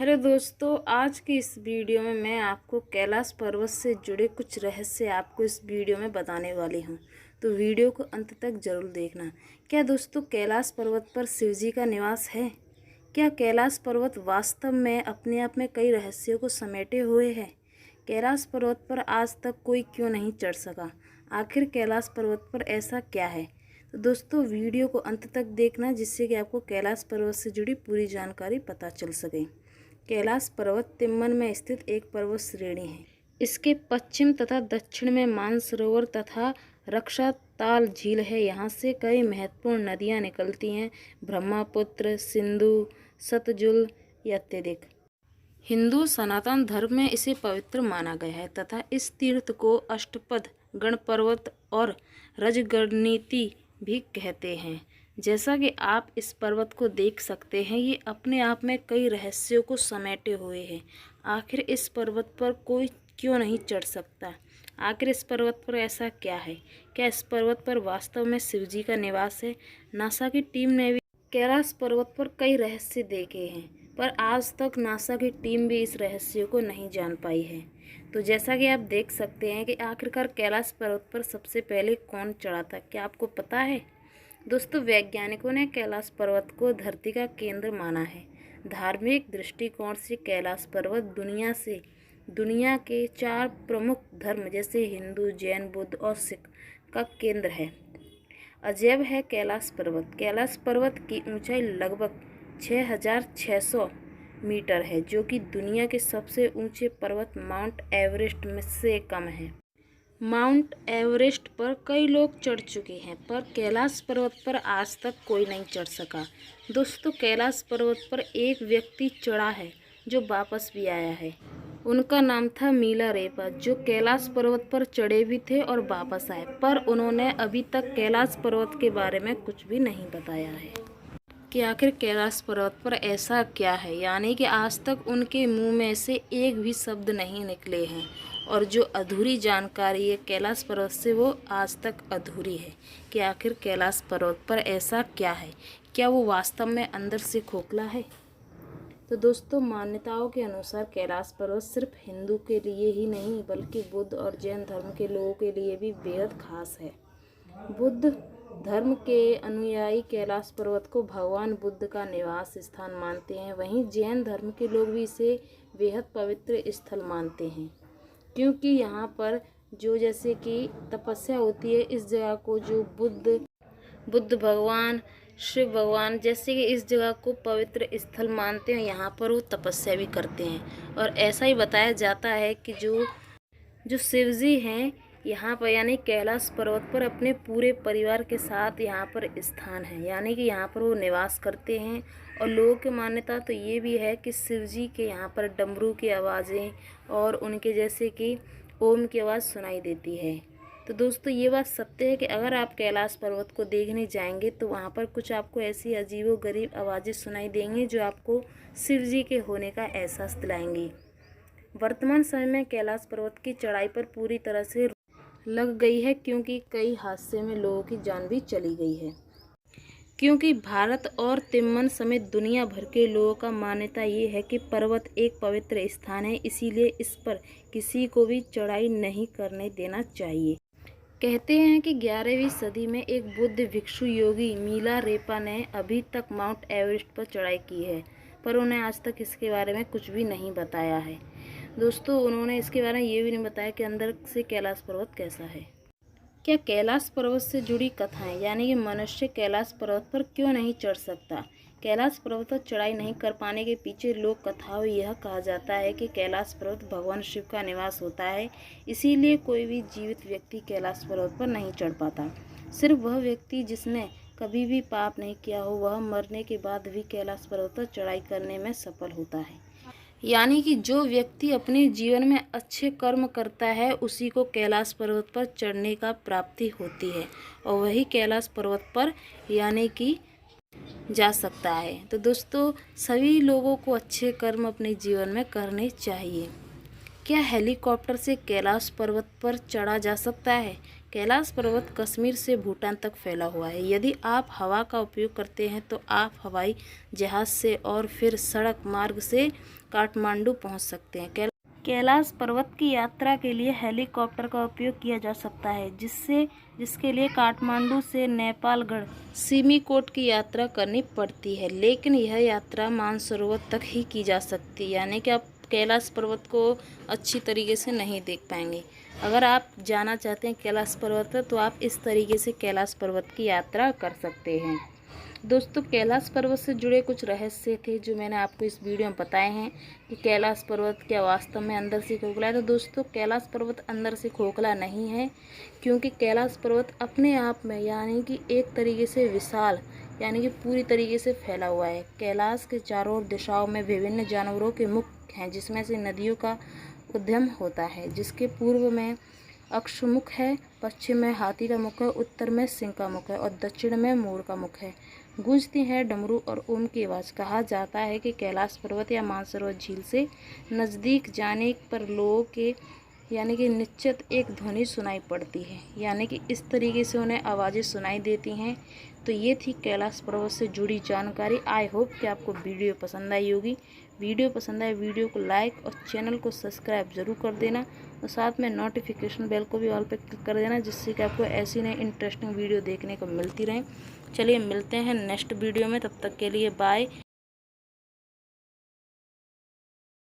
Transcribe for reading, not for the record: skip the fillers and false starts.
Hello दोस्तों, आज की इस वीडियो में मैं आपको कैलाश पर्वत से जुड़े कुछ रहस्य आपको इस वीडियो में बताने वाली हूं। तो वीडियो को अंत तक जरूर देखना। क्या दोस्तों कैलाश पर्वत पर शिव जी का निवास है? क्या कैलाश पर्वत वास्तव में अपने आप में कई रहस्यों को समेटे हुए है? कैलाश पर्वत पर आज तक कोई क्यों नहीं चढ़ सका? आखिर कैलाश पर्वत पर ऐसा क्या है? तो दोस्तों वीडियो को अंत तक देखना, जिससे कि आपको कैलाश पर्वत से जुड़ी पूरी जानकारी पता चल सके। कैलाश पर्वत तिम्मन में स्थित एक पर्वत श्रेणी है। इसके पश्चिम तथा दक्षिण में मानसरोवर तथा रक्षाताल झील है। यहाँ से कई महत्वपूर्ण नदियाँ निकलती हैं, ब्रह्मपुत्र, सिंधु, सतलुज इत्यादि। हिंदू सनातन धर्म में इसे पवित्र माना गया है तथा इस तीर्थ को अष्टपद गण पर्वत और रजगणनीति भी कहते हैं। जैसा कि आप इस पर्वत को देख सकते हैं, ये अपने आप में कई रहस्यों को समेटे हुए हैं। आखिर इस पर्वत पर कोई क्यों नहीं चढ़ सकता? आखिर इस पर्वत पर ऐसा क्या है? क्या इस पर्वत पर वास्तव में शिव जी का निवास है? नासा की टीम ने भी कैलाश पर्वत पर कई रहस्य देखे हैं, पर आज तक नासा की टीम भी इस रहस्य को नहीं जान पाई है। तो जैसा कि आप देख सकते हैं कि आखिरकार कैलाश पर्वत पर सबसे पहले कौन चढ़ा था, क्या आपको पता है? दोस्तों वैज्ञानिकों ने कैलाश पर्वत को धरती का केंद्र माना है। धार्मिक दृष्टिकोण से कैलाश पर्वत दुनिया के 4 प्रमुख धर्म जैसे हिंदू, जैन, बुद्ध और सिख का केंद्र है। अजैब है कैलाश पर्वत। कैलाश पर्वत की ऊंचाई लगभग 6600 मीटर है, जो कि दुनिया के सबसे ऊंचे पर्वत माउंट एवरेस्ट में से कम है। माउंट एवरेस्ट पर कई लोग चढ़ चुके हैं, पर कैलाश पर्वत पर आज तक कोई नहीं चढ़ सका। दोस्तों कैलाश पर्वत पर एक व्यक्ति चढ़ा है जो वापस भी आया है। उनका नाम था मिलारेपा, जो कैलाश पर्वत पर चढ़े भी थे और वापस आए, पर उन्होंने अभी तक कैलाश पर्वत के बारे में कुछ भी नहीं बताया है कि आखिर कैलाश पर्वत पर ऐसा क्या है। यानी कि आज तक उनके मुंह में से एक भी शब्द नहीं निकले हैं, और जो अधूरी जानकारी है कैलाश पर्वत से, वो आज तक अधूरी है कि आखिर कैलाश पर्वत पर ऐसा क्या है। क्या वो वास्तव में अंदर से खोखला है? तो दोस्तों मान्यताओं के अनुसार कैलाश पर्वत सिर्फ हिंदू के लिए ही नहीं, बल्कि बुद्ध और जैन धर्म के लोगों के लिए भी बेहद खास है। बुद्ध धर्म के अनुयायी कैलाश पर्वत को भगवान बुद्ध का निवास स्थान मानते हैं। वहीं जैन धर्म के लोग भी इसे बेहद पवित्र स्थल मानते हैं, क्योंकि यहाँ पर जो जैसे कि तपस्या होती है, इस जगह को जो बुद्ध भगवान, शिव भगवान जैसे कि इस जगह को पवित्र स्थल मानते हैं। यहाँ पर वो तपस्या भी करते हैं, और ऐसा ही बताया जाता है कि जो शिव जी हैं यहाँ पर, यानी कैलाश पर्वत पर अपने पूरे परिवार के साथ यहाँ पर स्थान है, यानी कि यहाँ पर वो निवास करते हैं। और लोगों की मान्यता तो ये भी है कि शिव जी के यहाँ पर डमरू की आवाज़ें और उनके जैसे कि ओम की आवाज़ सुनाई देती है। तो दोस्तों ये बात सत्य है कि अगर आप कैलाश पर्वत को देखने जाएंगे तो वहाँ पर कुछ आपको ऐसी अजीबोगरीब आवाज़ें सुनाई देंगी जो आपको शिव जी के होने का एहसास दिलाएंगी। वर्तमान समय में कैलाश पर्वत की चढ़ाई पर पूरी तरह से लग गई है, क्योंकि कई हादसे में लोगों की जान भी चली गई है। क्योंकि भारत और तिम्मन समेत दुनिया भर के लोगों का मान्यता ये है कि पर्वत एक पवित्र स्थान है, इसीलिए इस पर किसी को भी चढ़ाई नहीं करने देना चाहिए। कहते हैं कि 11वीं सदी में एक बुद्ध भिक्षु योगी मिलारेपा ने अभी तक माउंट एवरेस्ट पर चढ़ाई की है, पर उन्हें आज तक इसके बारे में कुछ भी नहीं बताया है। दोस्तों उन्होंने इसके बारे में ये भी नहीं बताया कि अंदर से कैलाश पर्वत कैसा है। क्या कैलाश पर्वत से जुड़ी कथाएं, यानी कि मनुष्य कैलाश पर्वत पर क्यों नहीं चढ़ सकता? कैलाश पर्वत पर चढ़ाई नहीं कर पाने के पीछे लोक कथाओं यह कहा जाता है कि कैलाश पर्वत भगवान शिव का निवास होता है, इसीलिए कोई भी जीवित व्यक्ति कैलाश पर्वत पर नहीं चढ़ पाता। सिर्फ वह व्यक्ति जिसने कभी भी पाप नहीं किया हो, वह मरने के बाद भी कैलाश पर्वत पर चढ़ाई करने में सफल होता है। यानी कि जो व्यक्ति अपने जीवन में अच्छे कर्म करता है, उसी को कैलाश पर्वत पर चढ़ने का प्राप्ति होती है, और वही कैलाश पर्वत पर यानी कि जा सकता है। तो दोस्तों सभी लोगों को अच्छे कर्म अपने जीवन में करने चाहिए। क्या हेलीकॉप्टर से कैलाश पर्वत पर चढ़ा जा सकता है? कैलाश पर्वत कश्मीर से भूटान तक फैला हुआ है। यदि आप हवा का उपयोग करते हैं तो आप हवाई जहाज़ से और फिर सड़क मार्ग से काठमांडू पहुंच सकते हैं। कैलाश पर्वत की यात्रा के लिए हेलीकॉप्टर का उपयोग किया जा सकता है, जिसके लिए काठमांडू से नेपालगढ़ सिमिकोट की यात्रा करनी पड़ती है। लेकिन यह यात्रा मानसरोवर तक ही की जा सकती है, यानी कि आप कैलाश पर्वत को अच्छी तरीके से नहीं देख पाएंगे। अगर आप जाना चाहते हैं कैलाश पर्वत पर तो आप इस तरीके से कैलाश पर्वत की यात्रा कर सकते हैं। दोस्तों, कैलाश पर्वत से जुड़े कुछ रहस्य थे जो मैंने आपको इस वीडियो में बताए हैं कि कैलाश पर्वत क्या वास्तव में अंदर से खोखला है। तो दोस्तों, कैलाश पर्वत अंदर से खोखला नहीं है, क्योंकि कैलाश पर्वत अपने आप में यानी कि एक तरीके से विशाल यानी कि पूरी तरीके से फैला हुआ है। कैलाश के चारों ओर दिशाओं में विभिन्न जानवरों के मुख हैं, जिसमें से नदियों का उद्गम होता है, जिसके पूर्व में अक्षमुख है, पश्चिम में हाथी का मुख है, उत्तर में सिंह का मुख है और दक्षिण में मोर का मुख है। गूंजती है डमरू और ओम की आवाज़। कहा जाता है कि कैलाश पर्वत या मानसरोवर झील से नज़दीक जाने पर लोगों के यानी कि निश्चित एक ध्वनि सुनाई पड़ती है, यानी कि इस तरीके से उन्हें आवाज़ें सुनाई देती हैं। तो ये थी कैलाश पर्वत से जुड़ी जानकारी। आई होप कि आपको वीडियो पसंद आई होगी। वीडियो पसंद आए वीडियो को लाइक और चैनल को सब्सक्राइब ज़रूर कर देना और साथ में नोटिफिकेशन बेल को भी ऑल पे क्लिक कर देना, जिससे कि आपको ऐसी नई इंटरेस्टिंग वीडियो देखने को मिलती रहे। चलिए मिलते हैं नेक्स्ट वीडियो में, तब तक के लिए बाय।